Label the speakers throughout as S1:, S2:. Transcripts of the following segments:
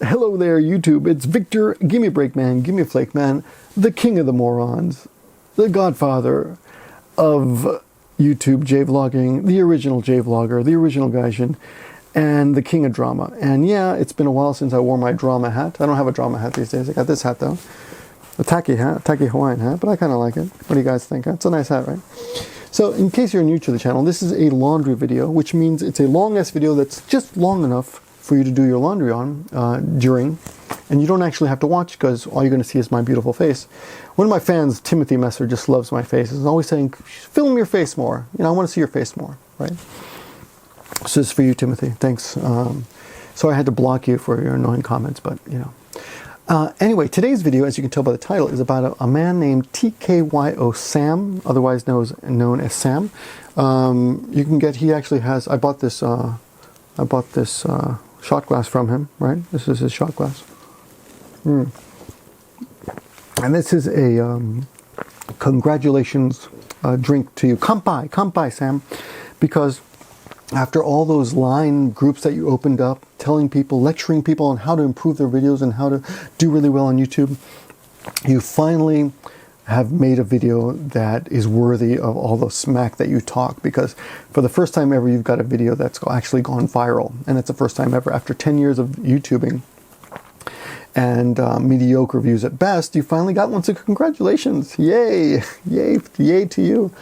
S1: Hello there, YouTube. It's Victor, Gimme a Break Man, Gimme a Flake Man, the king of the morons, the godfather of YouTube J-vlogging, the original J-vlogger, the original Gaijin, and the king of drama. And yeah, it's been a while since I wore my drama hat. I don't have a drama hat these days. I got this hat though. A tacky hat, tacky Hawaiian hat, but I kind of like it. What do you guys think? It's a nice hat, right? So in case you're new to the channel, this is a laundry video, which means it's a long-ass video that's just long enough for you to do your laundry on during, and you don't actually have to watch because all you're going to see is my beautiful face. One of my fans, Timothy Messer, just loves my face. He's always saying, film your face more. You know, I want to see your face more, right? So this is for you, Timothy. Thanks. So I had to block you for your annoying comments, but, you know. Anyway, today's video, as you can tell by the title, is about a man named TkyoSam, otherwise known as Sam. You can get, he actually has, I bought this shot glass from him, right? This is his shot glass. And this is a congratulations drink to you. Kanpai, kanpai, Sam. Because after all those line groups that you opened up, telling people, lecturing people on how to improve their videos and how to do really well on YouTube, you finally have made a video that is worthy of all the smack that you talk, because for the first time ever you've got a video that's actually gone viral, and it's the first time ever after 10 years of YouTubing and mediocre views at best. You finally got one, so congratulations. Yay, yay, yay to you.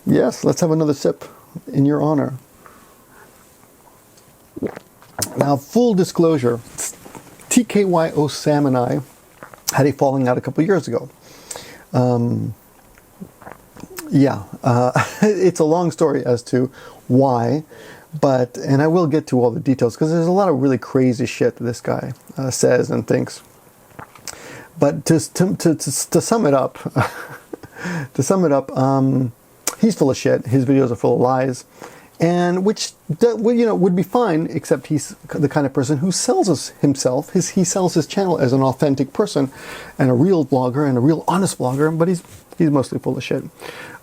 S1: Yes, let's have another sip in your honor. Now, full disclosure, TkyoSam and I had a falling out a couple years ago. It's a long story as to why, and I will get to all the details because there's a lot of really crazy shit that this guy says and thinks. But to sum it up, he's full of shit. His videos are full of lies. And which, you know, would be fine, except he's the kind of person who sells himself. He sells his channel as an authentic person and a real vlogger and a real honest vlogger, but he's mostly full of shit.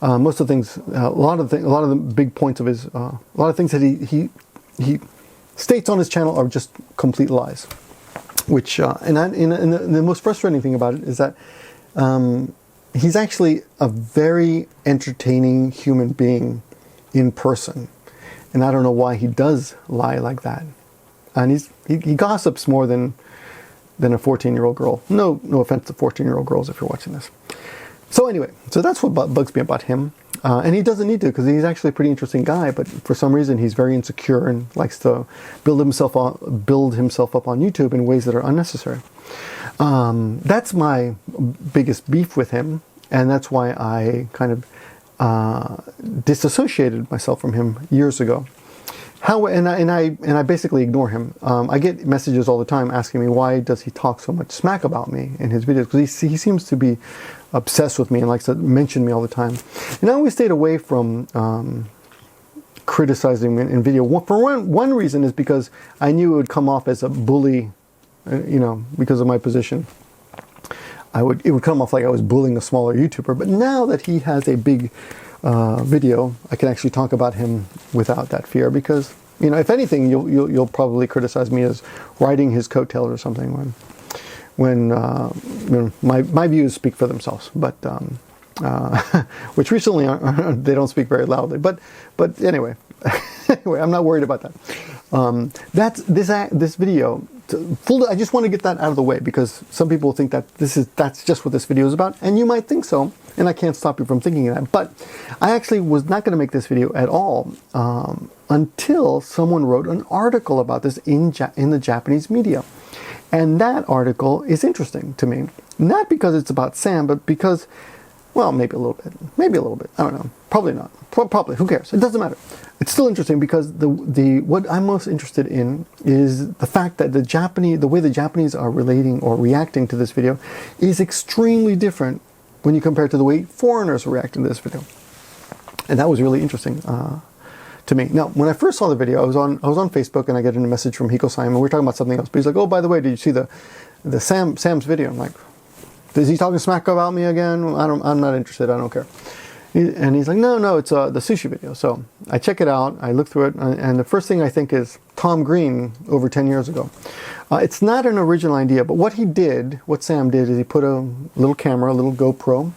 S1: Most of the things, a lot of the big points of his, a lot of things that he states on his channel are just complete lies. Which, and the most frustrating thing about it is that he's actually a very entertaining human being in person. And I don't know why he does lie like that. And he gossips more than a 14-year-old girl. No offense to 14-year-old girls if you're watching this. So anyway, so that's what bugs me about him. And he doesn't need to, because he's actually a pretty interesting guy, but for some reason he's very insecure and likes to build himself up on YouTube in ways that are unnecessary. That's my biggest beef with him, and that's why I kind of disassociated myself from him years ago. And I basically ignore him. I get messages all the time asking me why does he talk so much smack about me in his videos, because he seems to be obsessed with me and likes to mention me all the time. And I always stayed away from criticizing me in video. For one reason is because I knew it would come off as a bully, you know, because of my position. It would come off like I was bullying a smaller YouTuber. But now that he has a big video, I can actually talk about him without that fear, because, you know, if anything, you'll probably criticize me as riding his coattails or something when you know, my views speak for themselves. But which recently they don't speak very loudly. But anyway, I'm not worried about that. That's this video. I just want to get that out of the way, because some people think that that's just what this video is about, and you might think so, and I can't stop you from thinking that. But I actually was not going to make this video at all until someone wrote an article about this in the Japanese media, and that article is interesting to me, not because it's about Sam, but because, well, maybe a little bit. I don't know. Probably not. Probably. Who cares? It doesn't matter. It's still interesting because what I'm most interested in is the fact that the way the Japanese are relating or reacting to this video is extremely different when you compare it to the way foreigners are reacting to this video. And that was really interesting to me. Now, when I first saw the video, I was on Facebook, and I get a message from Hiko-san, and we were talking about something else. But he's like, "Oh, by the way, did you see the Sam's video?" I'm like, "Is he talking smack about me again? I'm not interested. I don't care." And he's like, no, it's the sushi video. So I check it out, I look through it, and the first thing I think is Tom Green over 10 years ago. It's not an original idea, but what Sam did is he put a little camera, a little GoPro,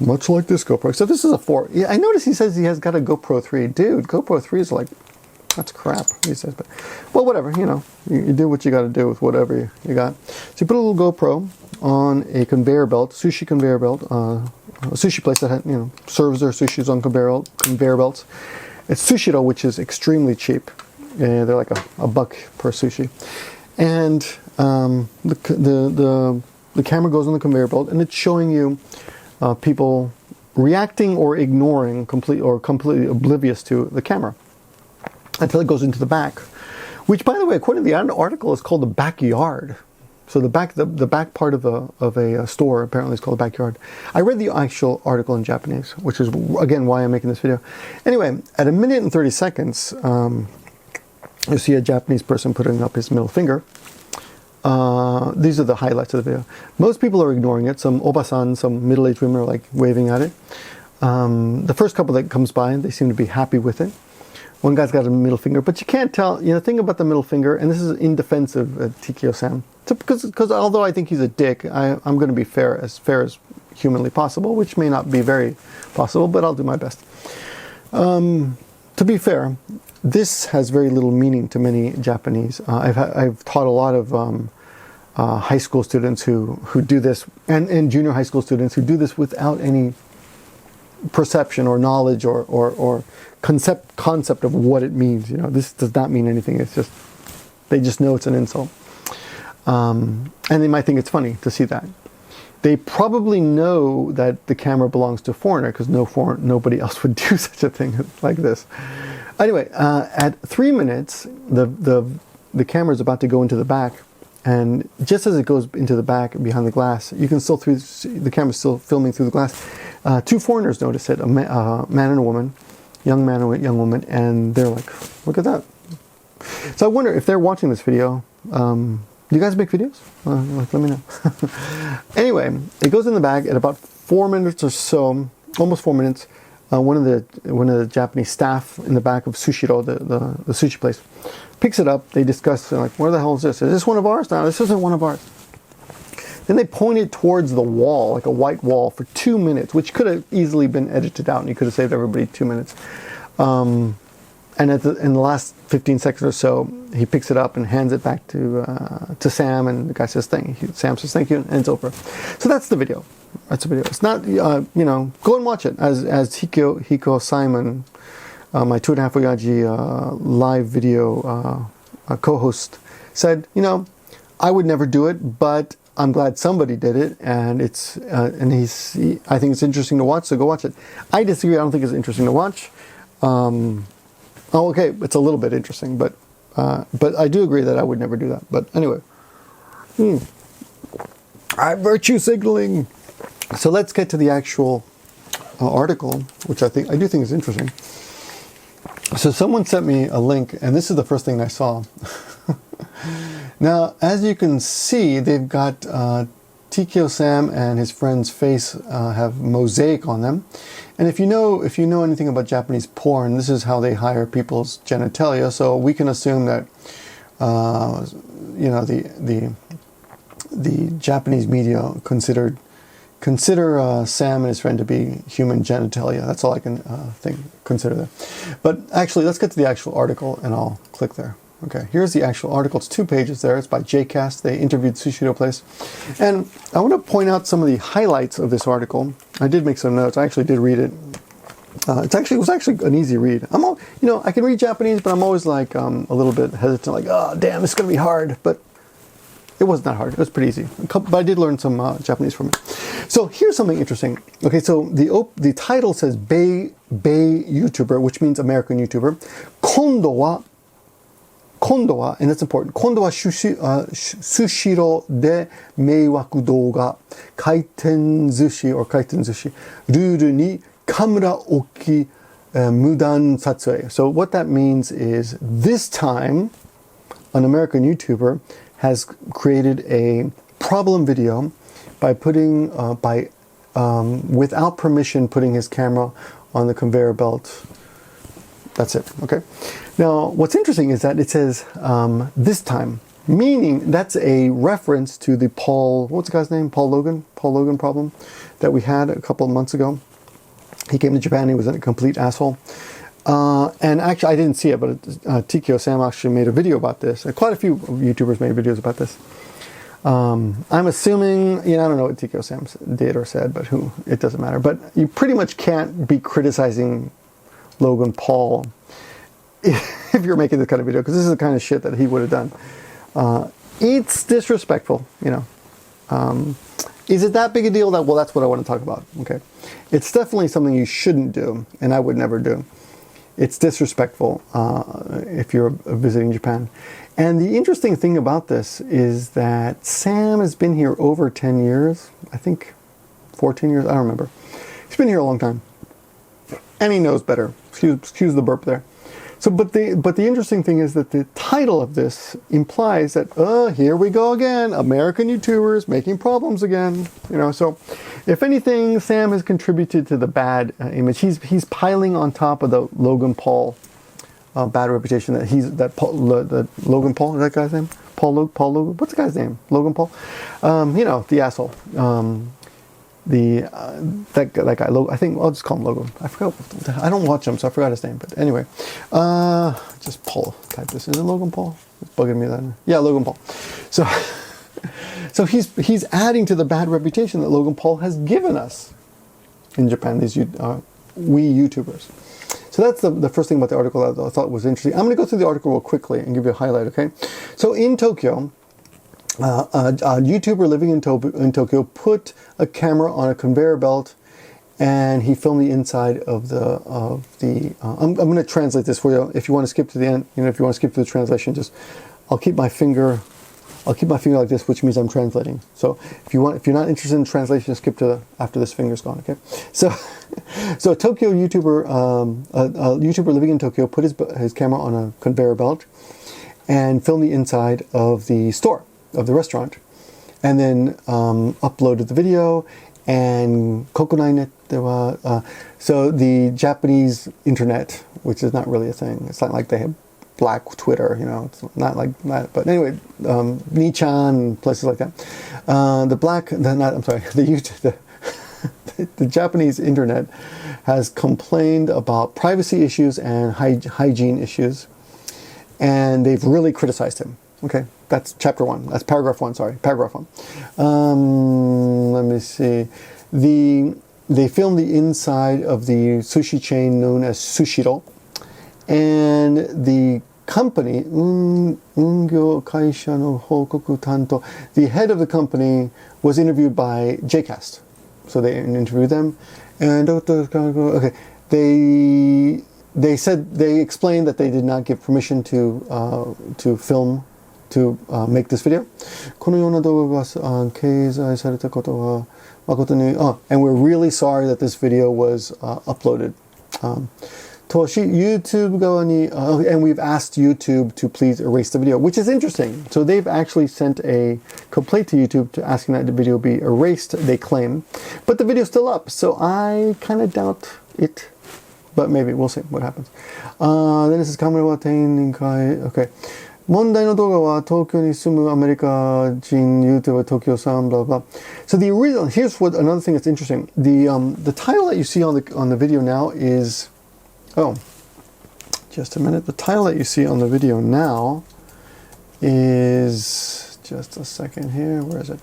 S1: much like this GoPro. So this is a 4. Yeah, I noticed he says he has got a GoPro 3. Dude, GoPro 3 is like, that's crap, he says. But, well, whatever, you do what you got to do with whatever you got. So you put a little GoPro on a conveyor belt, sushi conveyor belt, a sushi place that serves their sushis on conveyor belts. It's Sushiro, which is extremely cheap. They're like $1 per sushi, and the camera goes on the conveyor belt, and it's showing you people reacting or ignoring, completely oblivious to the camera until it goes into the back, which, by the way, according to the article, is called the backyard. So the back part of a store apparently is called the backyard. I read the actual article in Japanese, which is again why I'm making this video. Anyway, at 1 minute and 30 seconds, you see a Japanese person putting up his middle finger. These are the highlights of the video. Most people are ignoring it. Some obasan, some middle-aged women are like waving at it. The first couple that comes by, they seem to be happy with it. One guy's got a middle finger, but you can't tell. The thing about the middle finger, and this is in defense of TkyoSam, because although I think he's a dick, I'm going to be fair as humanly possible, which may not be very possible, but I'll do my best. To be fair, this has very little meaning to many Japanese. I've taught a lot of high school students who do this, and junior high school students who do this without any perception or knowledge or concept of what it means. This does not mean anything. It's just, they just know it's an insult. And they might think it's funny to see that. They probably know that the camera belongs to a foreigner because nobody else would do such a thing like this. Anyway, at 3 minutes, the camera is about to go into the back, and just as it goes into the back behind the glass, you can still the camera's still filming through the glass. 2 foreigners notice it, a man and a woman, young man and young woman, and they're like, "Look at that." So I wonder if they're watching this video. Do you guys make videos? Let me know. Anyway, it goes in the bag at about 4 minutes or so, almost 4 minutes. One of the Japanese staff in the back of Sushiro, the sushi place, picks it up. They discuss, like, "Where the hell is this? Is this one of ours?" "No, this isn't one of ours." Then they point it towards the wall, like a white wall, for 2 minutes, which could have easily been edited out, and you could have saved everybody 2 minutes. And in the last 15 seconds or so, he picks it up and hands it back to Sam, and the guy says thank you. Sam says thank you, and it's over. So that's the video. That's the video. It's not, go and watch it. As Hiko Simon, my 2.5 Oyaji live video co-host, said, I would never do it, but I'm glad somebody did it, and I think it's interesting to watch, so go watch it. I disagree. I don't think it's interesting to watch. Okay, it's a little bit interesting, but I do agree that I would never do that. But anyway, I'm virtue signaling. So let's get to the actual article, which I do think is interesting. So someone sent me a link, and this is the first thing I saw. Now, as you can see, they've got TkyoSam and his friend's face have mosaic on them. And if you know anything about Japanese porn, this is how they hire people's genitalia. So we can assume that the Japanese media consider Sam and his friend to be human genitalia. That's all I can consider that. But actually, let's get to the actual article, and I'll click there. Okay, here's the actual article. It's 2 pages there. It's by JCast. They interviewed Sushiro Place. And I want to point out some of the highlights of this article. I did make some notes. I actually did read it. It was actually an easy read. I can read Japanese, but I'm always like a little bit hesitant, like, oh, damn, it's going to be hard. But it wasn't that hard. It was pretty easy. But I did learn some Japanese from it. So here's something interesting. Okay, so the title says Bay YouTuber, which means American YouTuber. Kondo wa, and that's important. Kondo wa Sushiro de meiwaku douga, kaiten zushi, ruru ni kamera oki mudan satsuei. So what that means is this time an American YouTuber has created a problem video by without permission putting his camera on the conveyor belt. That's it, okay? Now, what's interesting is that it says this time, meaning that's a reference to the what's the guy's name? Paul Logan problem that we had a couple of months ago. He came to Japan, he was a complete asshole. And actually, I didn't see it, but TkyoSam actually made a video about this. Quite a few YouTubers made videos about this. I'm assuming, I don't know what TkyoSam did or said, but it doesn't matter. But you pretty much can't be criticizing Logan Paul if you're making this kind of video, because this is the kind of shit that he would have done. It's disrespectful, Is it that big a deal? Well, that's what I want to talk about, okay? It's definitely something you shouldn't do, and I would never do. It's disrespectful if you're visiting Japan. And the interesting thing about this is that Sam has been here over 10 years. I think 14 years, I don't remember. He's been here a long time. And he knows better. Excuse the burp there. So, but the interesting thing is that the title of this implies that, here we go again, American YouTubers making problems again. So if anything, Sam has contributed to the bad image. He's piling on top of the Logan Paul bad reputation that Logan Paul, is that guy's name? Paul Logan? What's the guy's name? Logan Paul? The asshole. That guy, I think I'll just call him Logan. I forgot. I don't watch him, so I forgot his name. But anyway, just Paul. Type this. Is it Logan Paul? It's bugging me that. Yeah, Logan Paul. So he's adding to the bad reputation that Logan Paul has given us in Japan. These we YouTubers. So that's the first thing about the article that I thought was interesting. I'm going to go through the article real quickly and give you a highlight. Okay. So in Tokyo. A YouTuber living in Tokyo put a camera on a conveyor belt, and he filmed the inside of the. I'm going to translate this for you. If you want to skip to the end, if you want to skip to the translation, I'll keep my finger like this, which means I'm translating. So if you're not interested in translation, skip to after this finger's gone. Okay. So a Tokyo YouTuber, a YouTuber living in Tokyo, put his camera on a conveyor belt, and filmed the inside of the store. Of the restaurant, and then uploaded the video. And kokonai so the Japanese internet, which is not really a thing. It's not like they have black Twitter, it's not like that. But anyway, Nichan, places like that. The Japanese internet has complained about privacy issues and hygiene issues, and they've really criticized him. Okay, that's chapter 1. That's paragraph 1, sorry. Paragraph 1. Let me see. They filmed the inside of the sushi chain known as Sushiro. And the company, Ungyo Kaisha no Hokoku Tanto, the head of the company was interviewed by JCast. So they interviewed them. And okay, they explained that they did not give permission to film, to make this video. And we're really sorry that this video was uploaded. And we've asked YouTube to please erase the video, which is interesting. So they've actually sent a complaint to YouTube to asking that the video be erased, they claim. But the video's still up, so I kind of doubt it. But maybe, we'll see what happens. Then this is comment about okay. 問題の動画は東京に住むアメリカ人 YouTuber TkyoSam, blah blah. So the original, here's what another thing that's interesting. The title that you see on the video now is, just a minute. The title that you see on the video now is, just a second here. Where is it?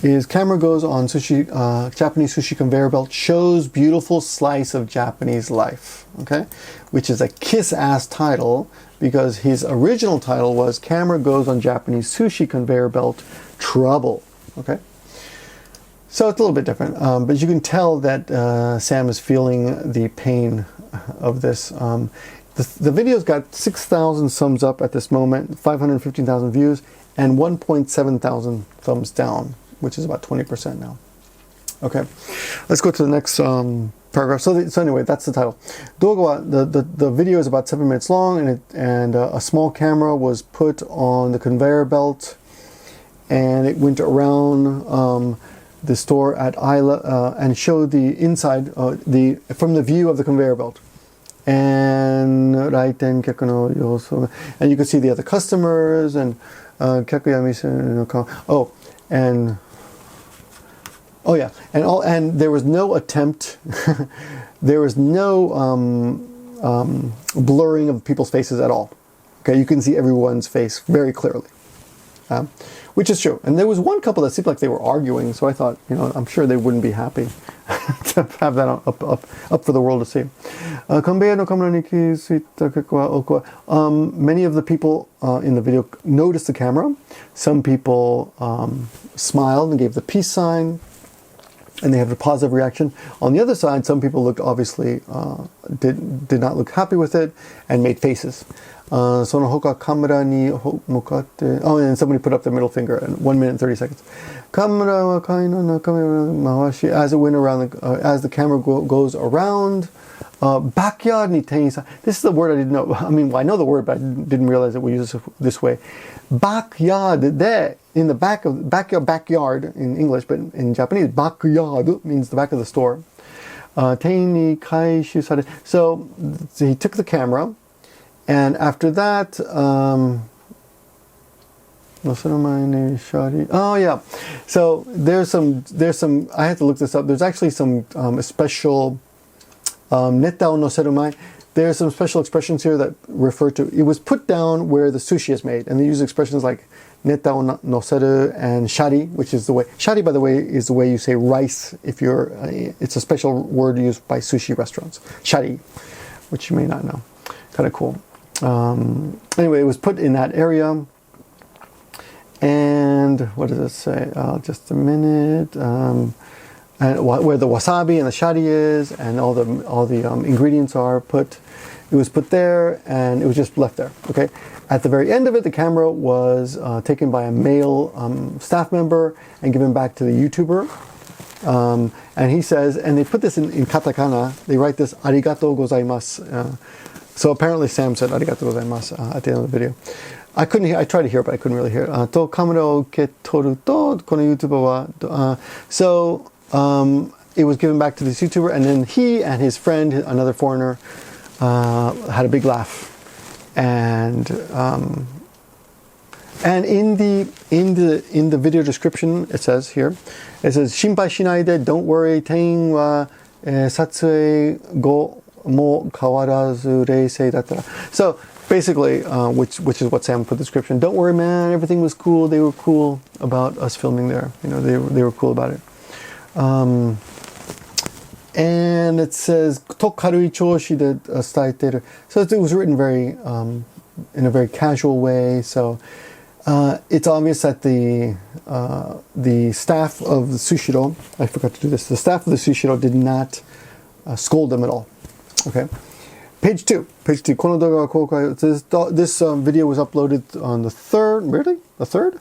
S1: Is camera goes on Japanese sushi conveyor belt, shows beautiful slice of Japanese life. Okay, which is a kiss-ass title, because his original title was camera goes on Japanese sushi conveyor belt, trouble. Okay, so it's a little bit different, but you can tell that Sam is feeling the pain of this. The video's got 6,000 thumbs up at this moment, 515,000 views, and 1.7 thousand thumbs down, which is about 20% now. Okay, let's go to the next paragraph. So anyway, that's the title. The video is about 7 minutes long, and a small camera was put on the conveyor belt, and it went around the store at Isla and showed the inside from the view of the conveyor belt. And and you could see the other customers and and there was no attempt there was no blurring of people's faces at all. Okay, you can see everyone's face very clearly, which is true. And there was one couple that seemed like they were arguing, so I thought, I'm sure they wouldn't be happy to have that up for the world to see. Many of the people in the video noticed the camera. Some people smiled and gave the peace sign, and they have a positive reaction. On the other side, some people looked obviously did not look happy with it and made faces. And somebody put up their middle finger in 1 minute and 30 seconds. As it went around, as the camera goes around, backyard ni tenisa. This is the word I didn't know. I mean, I know the word, but I didn't realize that we use it this way. Backyard, there in the backyard in English, but in Japanese, backyard means the back of the store. So he took the camera, and after that, oh yeah, so there's some. I had to look this up. There's actually some special neta o noseru mai. There's some special expressions here that refer to, it was put down where the sushi is made, and they use expressions like neta o noseru and shari, which is the way, shari by the way is the way you say rice if you're, it's a special word used by sushi restaurants, shari, which you may not know. Kind of cool. Anyway, it was put in that area, and what does it say? Just a minute. And where the wasabi and the shari is, and all the ingredients are put. It was put there, and it was just left there. Okay. At the very end of it, the camera was taken by a male staff member and given back to the YouTuber. And he says, and they put this in katakana. They write this "arigatou gozaimasu." So apparently Sam said "arigatou gozaimasu" at the end of the video. I couldn't hear. I tried to hear it, but I couldn't really hear it. To kamera o uketoru to kono YouTuber wa. So. It was given back to this YouTuber, and then he and his friend, another foreigner, had a big laugh. And in the video description, it says here, it says "Shinpai shinai de, don't worry, tein wa satsue go mo kawarazu reisei dattara." So basically, which is what Sam put in the description. Don't worry, man. Everything was cool. They were cool about us filming there. They were cool about it. And it says "to karui choshi de staiteru." So it was written very in a very casual way. So it's obvious that the staff of the Sushiro, I forgot to do this. The staff of the Sushiro did not scold them at all. Okay. Page 2. This video was uploaded on the 3rd. Really? The 3rd?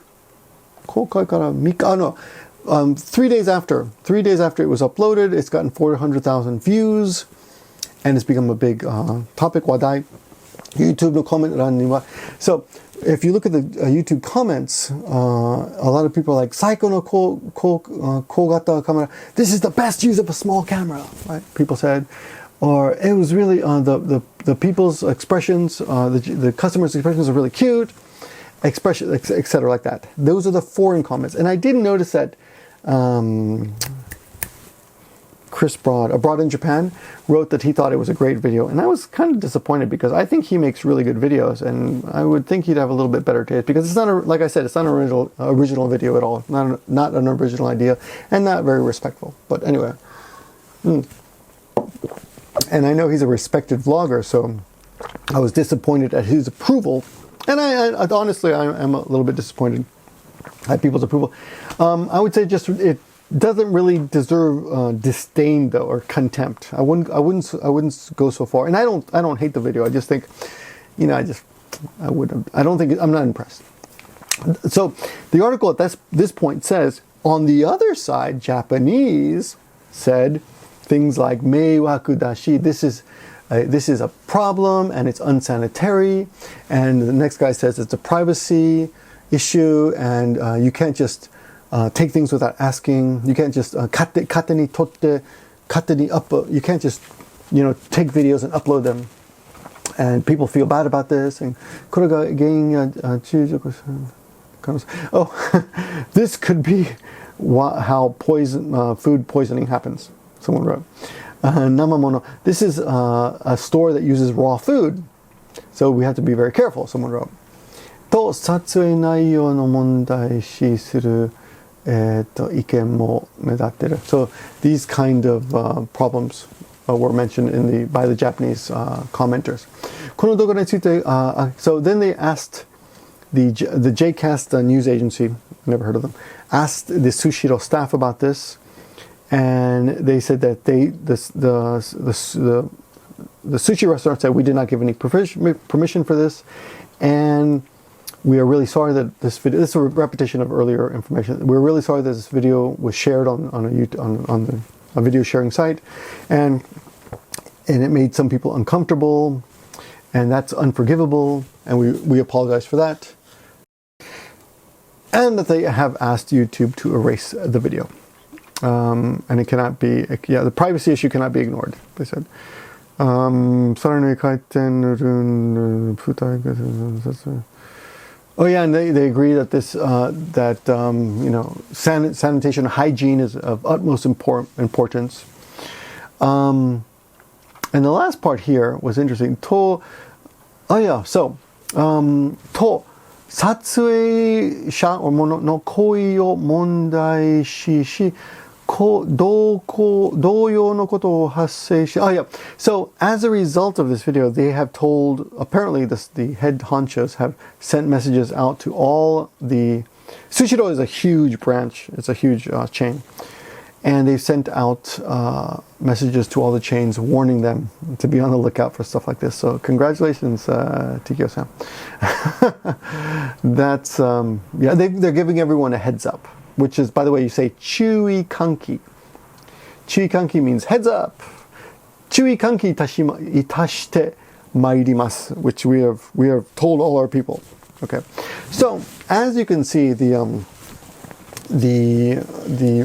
S1: 3 days after it was uploaded, it's gotten 400,000 views, and it's become a big topic. Wadai. YouTube no comment ran ni wa. So if you look at the YouTube comments, a lot of people are like, "Saiko no kogata camera. This is the best use of a small camera." Right? People said, or it was really the people's expressions, the customers' expressions are really cute, expression, etc. like that. Those are the foreign comments, and I did notice that. Chris Abroad in Japan, wrote that he thought it was a great video, and I was kind of disappointed because I think he makes really good videos, and I would think he'd have a little bit better taste because it's not like I said, it's not an original video at all, not an original idea, and not very respectful. But anyway, and I know he's a respected vlogger, so I was disappointed at his approval, and I honestly I'm a little bit disappointed at people's approval. I would say it doesn't really deserve disdain though, or contempt. I wouldn't go so far. And I don't hate the video. I just think, I'm not impressed. So the article at this point says, on the other side, Japanese said things like "meiwaku dashi." This is a problem and it's unsanitary. And the next guy says it's a privacy issue, and you can't just take things without asking. You can't just 勝手に撮って、勝手に upload. You can't just, take videos and upload them. And people feel bad about this. And これが原因や中毒する可能性. Oh, this could be how food poisoning happens. Someone wrote. Namamono. This is a store that uses raw food. So we have to be very careful, someone wrote. と、撮影内容の問題視する、意見も目立ってる. So these kind of problems were mentioned by the Japanese commenters. この動画について, so then they asked the JCast news agency, never heard of them, asked the Sushiro staff about this, and they said that the sushi restaurant said we did not give any permission for this, and we are really sorry that this video. This is a repetition of earlier information. We're really sorry that this video was shared on a video sharing site, and it made some people uncomfortable, and that's unforgivable, and we apologize for that. And that they have asked YouTube to erase the video. And it cannot be, the privacy issue cannot be ignored, they said. Oh yeah, and they agree that this, sanitation and hygiene is of utmost importance. And the last part here was interesting. To 撮影者の行為を問題視し、同様のことを発生し、So as a result of this video, they have told, apparently the head honchos have sent messages out to all the, Sushiro is a huge branch, it's a huge chain. And they sent out messages to all the chains warning them to be on the lookout for stuff like this. So congratulations, TkyoSam. That's, they're giving everyone a heads up. Which is, by the way, you say chui kanki. Chui kanki means heads up. Chui kanki itashite mairimasu, which we have told all our people. Okay, so as you can see, the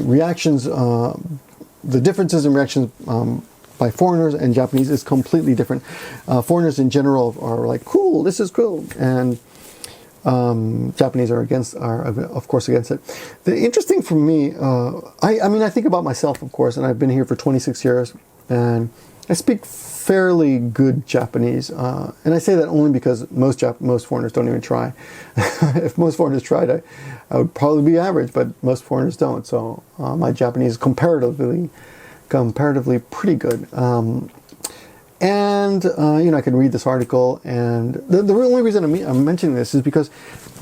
S1: reactions, the differences in reactions by foreigners and Japanese is completely different. Foreigners in general are like, cool, this is cool, and Japanese are of course against it. The interesting for me, I mean, I think about myself, of course, and I've been here for 26 years, and I speak fairly good Japanese, and I say that only because most foreigners don't even try. If most foreigners tried, I would probably be average, but most foreigners don't. So my Japanese is comparatively pretty good. And I can read this article, and the only reason I'm mentioning this is because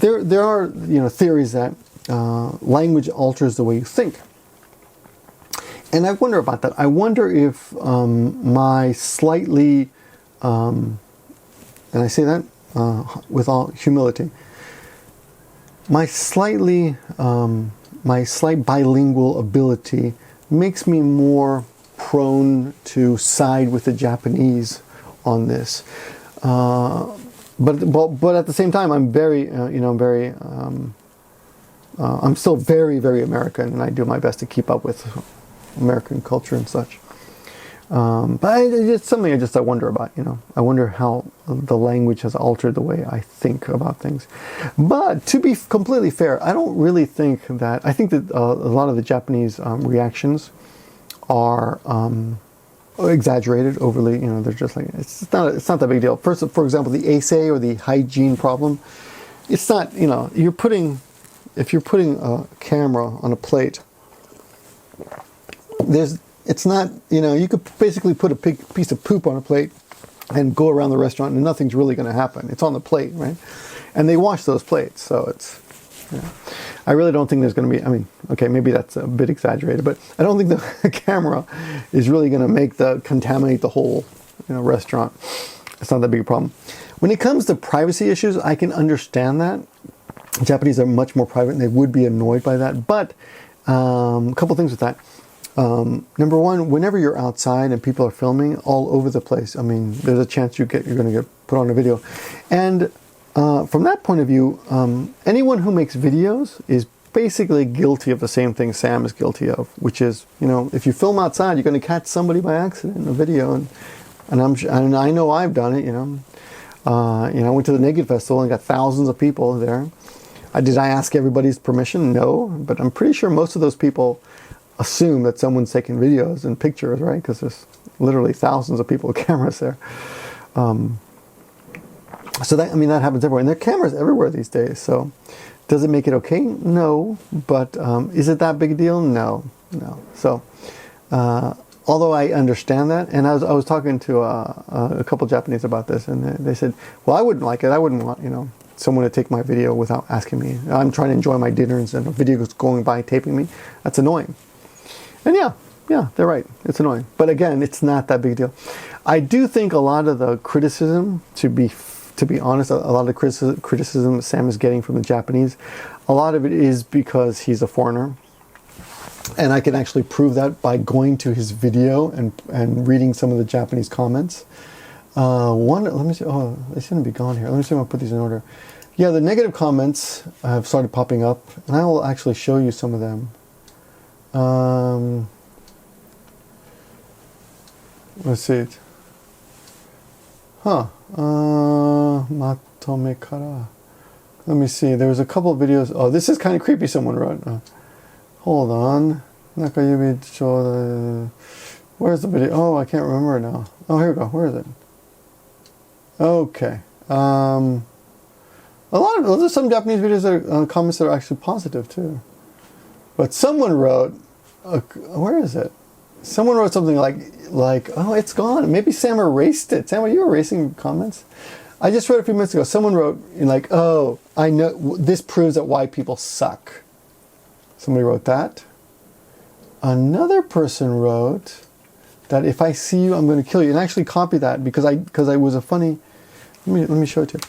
S1: there are theories that language alters the way you think, and I wonder about that. I wonder if my slightly, and I say that with all humility, my slight bilingual ability makes me more prone to side with the Japanese on this, but at the same time, I'm very, I'm still very, very American, and I do my best to keep up with American culture and such. But it's something I wonder about. I wonder how the language has altered the way I think about things. But to be completely fair, I don't really think that. I think that a lot of the Japanese reactions are exaggerated, overly. They're just like, it's not that big a deal. First, for example, the eisei or the hygiene problem. It's not. If you're putting a camera on a plate, it's not. You could basically put a piece of poop on a plate and go around the restaurant, and nothing's really going to happen. It's on the plate, right? And they wash those plates, so it's. I really don't think there's going to be, okay, maybe that's a bit exaggerated, but I don't think the camera is really going to contaminate the whole restaurant. It's not that big a problem. When it comes to privacy issues, I can understand that. Japanese are much more private, and they would be annoyed by that. But a couple things with that. Number one, whenever you're outside and people are filming all over the place, there's a chance you're going to get put on a video. And from that point of view, anyone who makes videos is basically guilty of the same thing Sam is guilty of, which is, if you film outside, you're going to catch somebody by accident in a video, and I know I've done it. I went to the Naked Festival and got thousands of people there. Did I ask everybody's permission? No, but I'm pretty sure most of those people assume that someone's taking videos and pictures, right? Because there's literally thousands of people with cameras there. So that happens everywhere, and there are cameras everywhere these days. So, does it make it okay? No, but is it that big a deal? No. So, although I understand that, and I was talking to a couple Japanese about this, and they said, "Well, I wouldn't like it. I wouldn't want someone to take my video without asking me. I'm trying to enjoy my dinner, and a video is going by taping me. That's annoying." And yeah, they're right. It's annoying, but again, it's not that big a deal. I do think a lot of the criticism, to be honest, a lot of the criticism Sam is getting from the Japanese, a lot of it is because he's a foreigner. And I can actually prove that by going to his video and reading some of the Japanese comments. Let me see. Oh, they shouldn't be gone here. Let me see if I put these in order. Yeah, the negative comments have started popping up, and I will actually show you some of them. Let's see it. Matome kara. Let me see. There was a couple of videos. Oh, this is kind of creepy, someone wrote. Hold on. Nakayubi Choda. Where's the video? Oh, I can't remember it now. Oh, here we go. Where is it? Okay. There's some Japanese videos that are comments that are actually positive too. But someone wrote, where is it? Someone wrote something like, oh, it's gone. Maybe Sam erased it. Sam, are you erasing comments? I just read a few minutes ago. Someone wrote oh, I know this proves that white people suck. Somebody wrote that. Another person wrote that if I see you, I'm going to kill you, and actually copy that because I was a funny. Let me show it to you.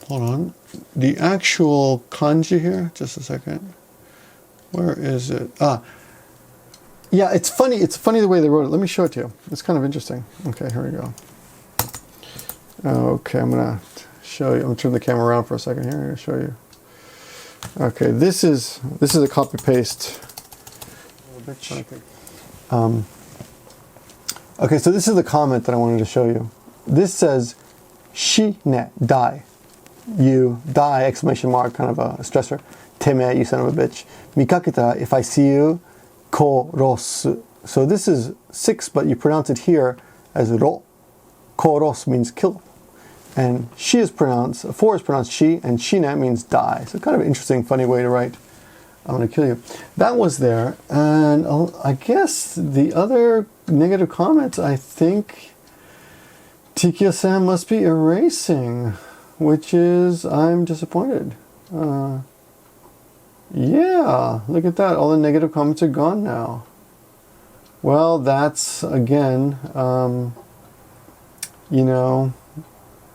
S1: Hold on. The actual kanji here. Just a second. Where is it? Yeah, it's funny. It's funny the way they wrote it. Let me show it to you. It's kind of interesting. Okay, here we go. Okay, I'm gonna show you. I'm gonna turn the camera around for a second here. I'm gonna show you. Okay, this is a copy paste. Okay, so this is the comment that I wanted to show you. This says, "Shi ne die." You die! Exclamation mark! Kind of a stressor. Teme, you son of a bitch. Mikaketa, if I see you. Korosu. So this is 6, but you pronounce it here as ro. Koros means kill. And 4 is pronounced she, and shine means die. So kind of an interesting, funny way to write, I'm going to kill you. That was there. And I guess the other negative comments, I think TkyoSam must be erasing, which is, I'm disappointed. Yeah, look at that. All the negative comments are gone now. Well, that's, again,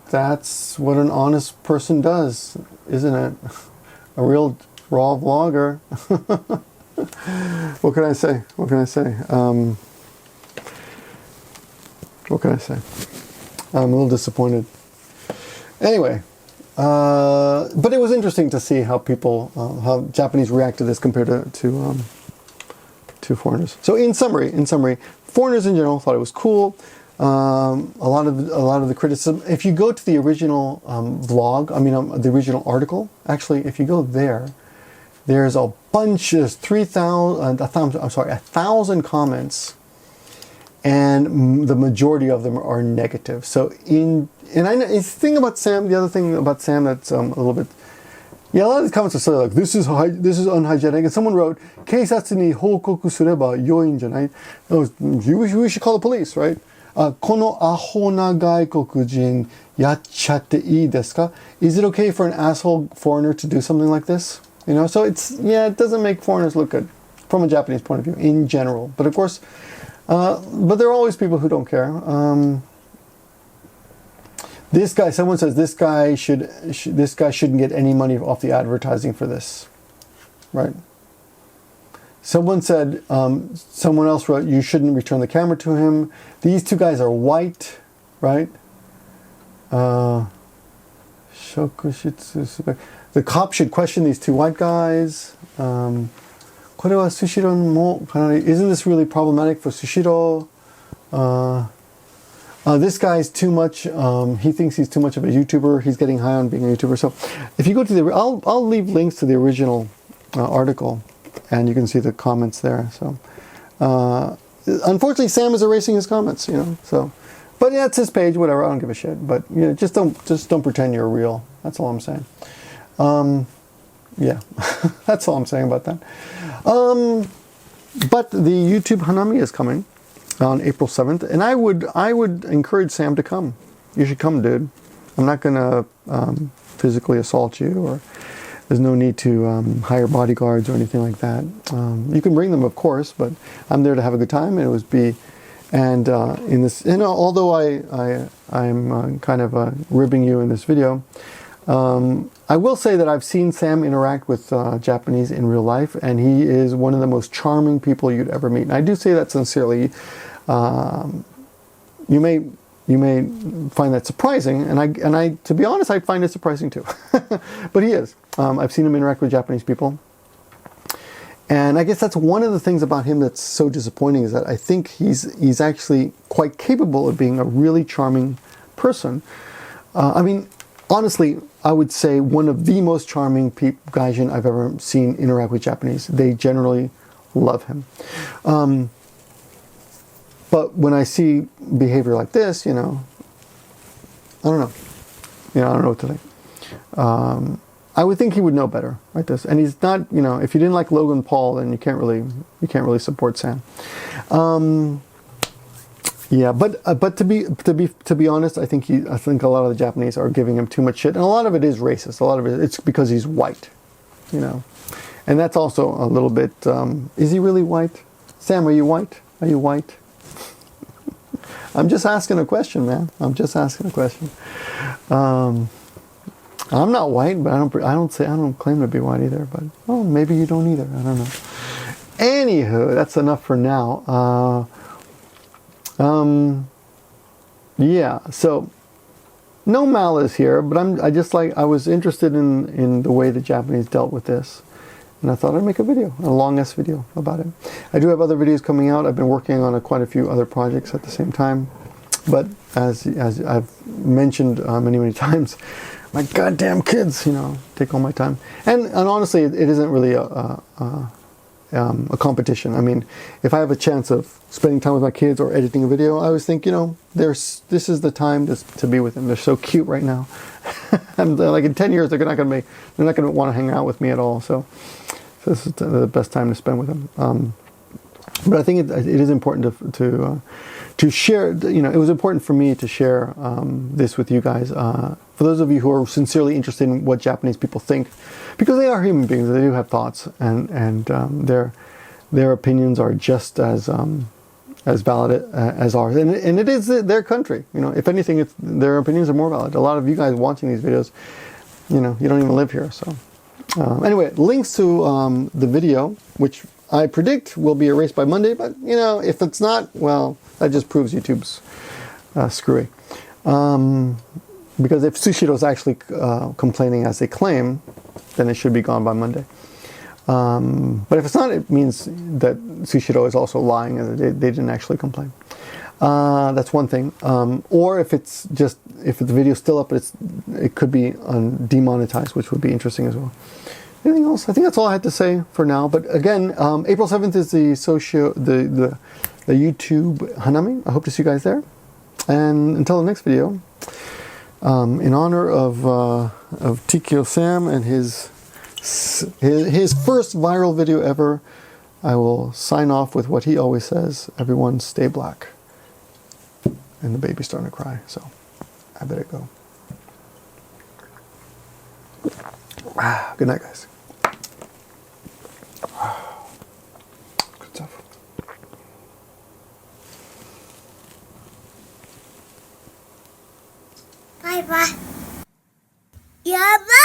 S1: that's what an honest person does, isn't it? A real raw vlogger. What can I say? What can I say? I'm a little disappointed. Anyway. But it was interesting to see how how Japanese react to this compared to foreigners. So in summary, foreigners in general thought it was cool. A lot of the criticism. If you go to the original vlog, the original article. Actually, if you go there, there's a bunch. There's 1,000 comments, and the majority of them are negative. So And I know the thing about Sam. The other thing about Sam that's a little bit, a lot of these comments are sort of like this is unhygienic. And someone wrote, "Keisatsu ni houkoku sureba yoin janai." We should call the police, right? Kono aho na gaikokujin yacchatte ii desu ka? Is it okay for an asshole foreigner to do something like this? So it doesn't make foreigners look good from a Japanese point of view in general. But of course, but there are always people who don't care. This guy, someone says this guy shouldn't get any money off the advertising for this, right? Someone said, someone else wrote, you shouldn't return the camera to him. These two guys are white, right? the cops should question these two white guys. これはスシローもかなり Isn't this really problematic for Sushiro? This guy's too much. He thinks he's too much of a YouTuber. He's getting high on being a YouTuber. So, if you go to the, I'll leave links to the original article, and you can see the comments there. So, unfortunately, Sam is erasing his comments. You know. So, but yeah, it's his page. Whatever. I don't give a shit. But you know, just don't pretend you're real. That's all I'm saying. Yeah, that's all I'm saying about that. But the YouTube Hanami is coming on April 7th, and I would encourage Sam to come. You should come, dude. I'm not gonna physically assault you, or there's no need to hire bodyguards or anything like that. You can bring them, of course, but I'm there to have a good time. And it would be, and in this, you know, although I'm kind of ribbing you in this video, I will say that I've seen Sam interact with Japanese in real life, and he is one of the most charming people you'd ever meet. And I do say that sincerely. You may find that surprising, and I to be honest, I find it surprising too. But he is. I've seen him interact with Japanese people, and I guess that's one of the things about him that's so disappointing, is that I think he's actually quite capable of being a really charming person. I mean, honestly, I would say one of the most charming Gaijin I've ever seen interact with Japanese. They generally love him. But when I see behavior like this, you know, I don't know. You know, I don't know what to think. I would think he would know better like this. And he's not, you know, if you didn't like Logan Paul, then you can't really support Sam. Yeah, but to be honest, I think a lot of the Japanese are giving him too much shit, and a lot of it is racist. A lot of it's because he's white, you know, and that's also a little bit. Is he really white? Sam, are you white? Are you white? I'm just asking a question, man. I'm just asking a question. I'm not white, but I don't claim to be white either. But oh, maybe you don't either. I don't know. Anywho, that's enough for now. Yeah, so no malice here, but I was interested in the way the Japanese dealt with this, and I thought I'd make a long-ass video about it. I do have other videos coming out. I've been working on quite a few other projects at the same time, but as I've mentioned many times, my goddamn kids, you know, take all my time, and honestly, it isn't really a competition. I mean, if I have a chance of spending time with my kids or editing a video, I always think, you know, this is the time to be with them. They're so cute right now. And like in 10 years, they're not going to want to hang out with me at all. So this is the best time to spend with them. But I think it is important to share. You know, it was important for me to share this with you guys. For those of you who are sincerely interested in what Japanese people think, because they are human beings, they do have thoughts, and their opinions are just as valid as ours, and it is their country. You know, if anything, their opinions are more valid. A lot of you guys watching these videos, you know, you don't even live here. So anyway, links to the video, which I predict will be erased by Monday, but you know, if it's not, well, that just proves YouTube's screwy. Because if Sushiro's actually complaining as they claim, then it should be gone by Monday. But if it's not, it means that Sushiro is also lying and they didn't actually complain. That's one thing. Or if the video's still up, but it could be demonetized, which would be interesting as well. Anything else? I think that's all I had to say for now. But again, April 7th is the YouTube Hanami. I hope to see you guys there. And until the next video, in honor of TkyoSam and his first viral video ever, I will sign off with what he always says: everyone stay black. And the baby's starting to cry, so I better go. Good night, guys. Good stuff.
S2: Bye bye. Yeah, bye.